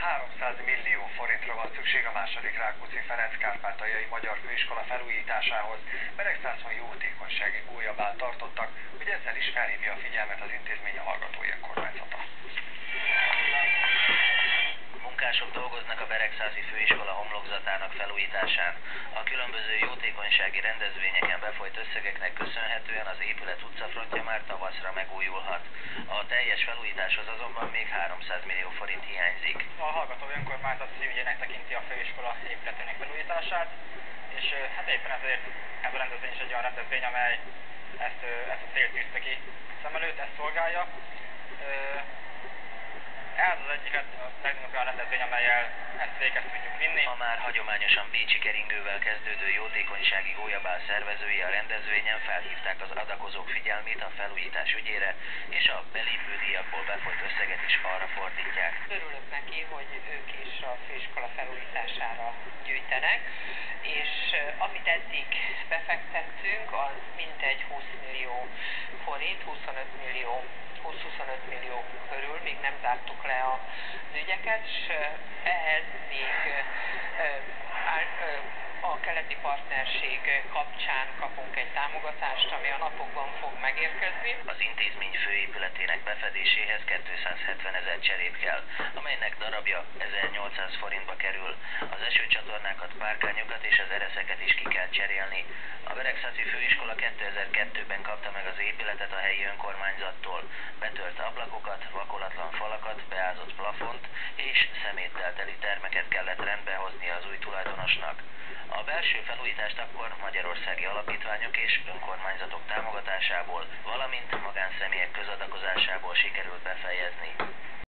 300 millió forintra van szükség a második Rákóczi-Ferenc Kárpátaljai Magyar Főiskola felújításához. Beregszászon jótékonysági gólyabát tartottak, hogy ezzel is felhívja a figyelmet az intézmény a Hallgatói Önkormányzata. Munkások dolgoznak a Beregszászi Főiskola homlokzatának felújításán. A különböző jótékonysági rendezvényeken befolyt összegeknek köszönhetően az épület utcafrontja már tavaszra megújulhat. A teljes felújításhoz azonban még 300 millió forint hiányzik. A Hallgatói Önkormányzat szívügyének tekinti a főiskola épületének felújítását, és hát éppen ezért ez a rendezvény is egy olyan rendezvény, amely ezt a célt tűzte ki szem előtt, ezt szolgálja. Ez az egyik legnagyobb olyan rendezvény, amellyel ezt véghez tudjuk vinni. A már hagyományosan bécsi keringővel kezdődő jótékonysági gólyabál szervezői a rendezvényen felhívták az adakozók figyelmét a felújítás ügyére, és a belépődíjakból befolyt összeget is arra fordítják. Örülök neki, hogy ők is a főiskola felújítására gyűjtenek, és amit eddig befektettünk, az mintegy 20 millió forint, 20-25 millió körül, még nem zártuk le az ügyeket, és ehhez még a keleti partnerség kapcsán kapunk egy támogatást, ami a napokban fog megérkezni. Az intézmény főépületének befedéséhez 270 000 cserép kell, amelynek darabja 1800 forintba kerül. Az esőcsatornákat, párkányokat és az ereszeket is ki kell cserélni. A Beregszászi Főiskola 2002-ben kapta meg az épületet a helyi önkormányzattól. Betört ablakokat, vakolatlan falakat, beázott plafont és szeméttel teli termeket kellett rendbehozni az új tulajdonosnak. A belső felújítást akkor magyarországi alapítványok és önkormányzatok támogatásából, valamint magánszemélyek közadakozásából sikerült befejezni.